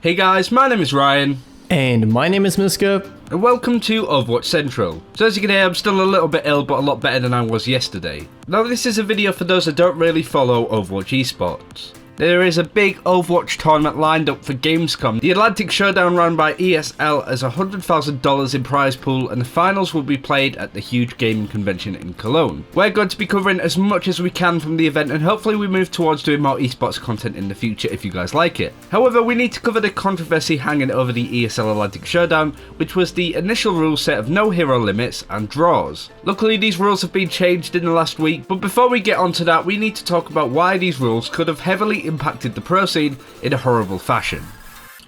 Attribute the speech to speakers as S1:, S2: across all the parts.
S1: Hey guys, my name is Ryan.
S2: And my name is Miska.
S1: And welcome to Overwatch Central. So as you can hear, I'm still a little bit ill, but a lot better than I was yesterday. Now this is a video for those that don't really follow Overwatch Esports. There is a big Overwatch tournament lined up for Gamescom. The Atlantic Showdown run by ESL has $100,000 in prize pool, and the finals will be played at the huge gaming convention in Cologne. We're going to be covering as much as we can from the event, and hopefully we move towards doing more esports content in the future if you guys like it. However, we need to cover the controversy hanging over the ESL Atlantic Showdown, which was the initial rule set of no hero limits and draws. Luckily these rules have been changed in the last week, but before we get onto that, we need to talk about why these rules could have heavily impacted the pro scene in a horrible fashion.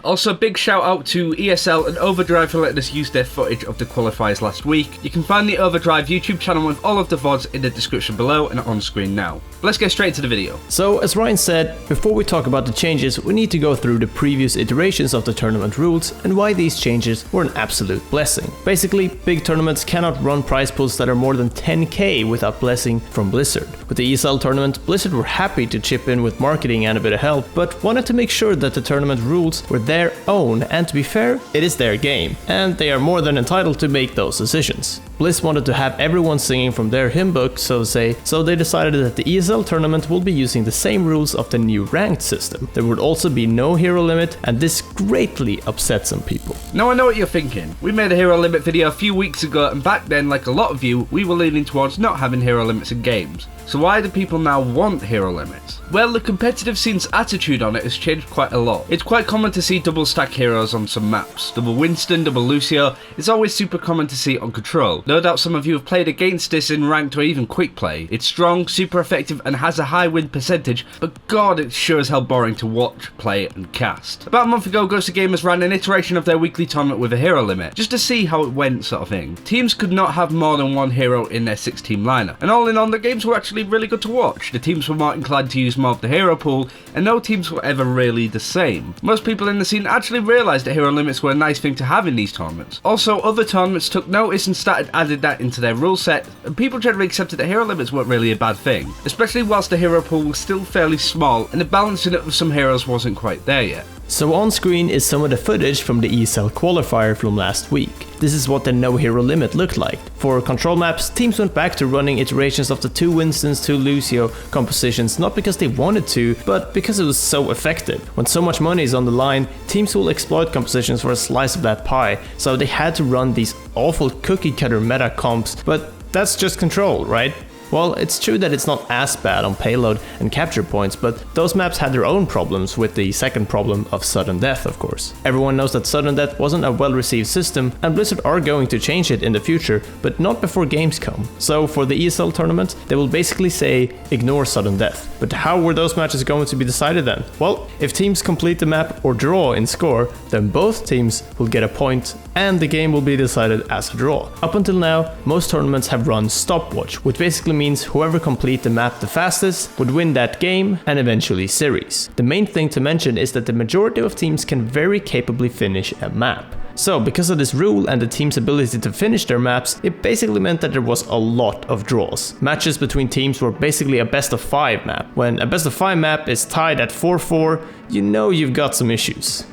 S1: Also, big shout out to ESL and Overdrive for letting us use their footage of the qualifiers last week. You can find the Overdrive YouTube channel with all of the VODs in the description below and on screen now. But let's get straight into the video.
S2: So, as Ryan said, before we talk about the changes, we need to go through the previous iterations of the tournament rules and why these changes were an absolute blessing. Basically, big tournaments cannot run prize pools that are more than 10k without blessing from Blizzard. With the ESL tournament, Blizzard were happy to chip in with marketing and a bit of help, but wanted to make sure that the tournament rules were their own, and to be fair, it is their game, and they are more than entitled to make those decisions. Blizz wanted to have everyone singing from their hymn book, so to say, so they decided that the ESL tournament will be using the same rules of the new ranked system. There would also be no hero limit, and this greatly upset some people.
S1: Now I know what you're thinking. We made a hero limit video a few weeks ago, and back then, like a lot of you, we were leaning towards not having hero limits in games. So why do people now want hero limits? Well, the competitive scene's attitude on it has changed quite a lot. It's quite common to see double stack heroes on some maps. Double Winston, double Lucio, it's always super common to see on Control. No doubt some of you have played against this in ranked or even quick play. It's strong, super effective and has a high win percentage, but god, it's sure as hell boring to watch, play and cast. About a month ago, Ghost of Gamers ran an iteration of their weekly tournament with a hero limit, just to see how it went sort of thing. Teams could not have more than one hero in their 6-team lineup, and all in all the games were actually really good to watch. The teams were more inclined to use more of the hero pool, and no teams were ever really the same. Most people in the scene actually realised that hero limits were a nice thing to have in these tournaments. Also, other tournaments took notice and started adding that into their rule set, and people generally accepted that hero limits weren't really a bad thing, especially whilst the hero pool was still fairly small and the balancing it with some heroes wasn't quite there yet.
S2: So on screen is some of the footage from the ESL qualifier from last week. This is what the no hero limit looked like. For control maps, teams went back to running iterations of the 2 Winstons, 2 Lucio compositions, not because they wanted to, but because it was so effective. When so much money is on the line, teams will exploit compositions for a slice of that pie, so they had to run these awful cookie cutter meta comps, but that's just Control, right? Well, it's true that it's not as bad on payload and capture points, but those maps had their own problems, with the second problem of sudden death, of course. Everyone knows that sudden death wasn't a well-received system, and Blizzard are going to change it in the future, but not before Gamescom. So for the ESL tournament, they will basically say, ignore sudden death. But how were those matches going to be decided then? Well, if teams complete the map or draw in score, then both teams will get a point, and the game will be decided as a draw. Up until now, most tournaments have run stopwatch, which basically means whoever complete the map the fastest would win that game and eventually series. The main thing to mention is that the majority of teams can very capably finish a map. So because of this rule and the team's ability to finish their maps, it basically meant that there was a lot of draws. Matches between teams were basically a best of 5 map. When a best of 5 map is tied at 4-4, you know you've got some issues.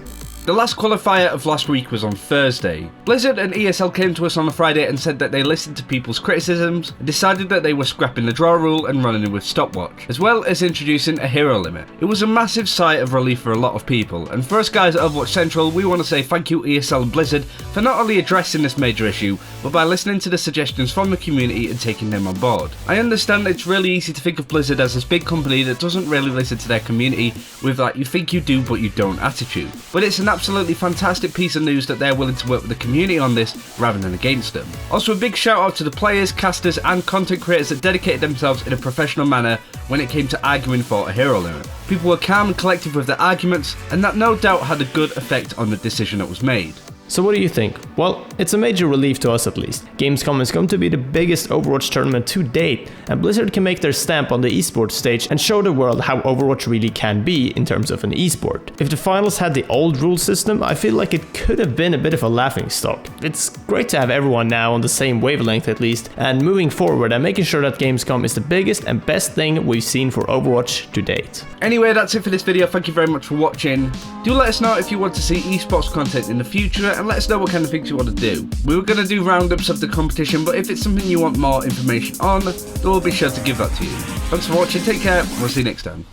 S1: The last qualifier of last week was on Thursday. Blizzard and ESL came to us on a Friday and said that they listened to people's criticisms and decided that they were scrapping the draw rule and running it with stopwatch, as well as introducing a hero limit. It was a massive sigh of relief for a lot of people, and for us guys at Overwatch Central, we want to say thank you ESL and Blizzard for not only addressing this major issue, but by listening to the suggestions from the community and taking them on board. I understand it's really easy to think of Blizzard as this big company that doesn't really listen to their community with that you think you do but you don't attitude, but it's an absolutely fantastic piece of news that they're willing to work with the community on this rather than against them. Also a big shout out to the players, casters and content creators that dedicated themselves in a professional manner when it came to arguing for a hero limit. People were calm and collective with their arguments, and that no doubt had a good effect on the decision that was made.
S2: So what do you think? Well, it's a major relief to us at least. Gamescom is going to be the biggest Overwatch tournament to date, and Blizzard can make their stamp on the esports stage and show the world how Overwatch really can be in terms of an esport. If the finals had the old rule system, I feel like it could have been a bit of a laughingstock. It's great to have everyone now on the same wavelength at least, and moving forward and making sure that Gamescom is the biggest and best thing we've seen for Overwatch to date.
S1: Anyway, that's it for this video. Thank you very much for watching. Do let us know if you want to see esports content in the future, and let us know what kind of things you want to do. We were going to do roundups of the competition, but if it's something you want more information on, then we'll be sure to give that to you. Thanks for watching, take care, we'll see you next time.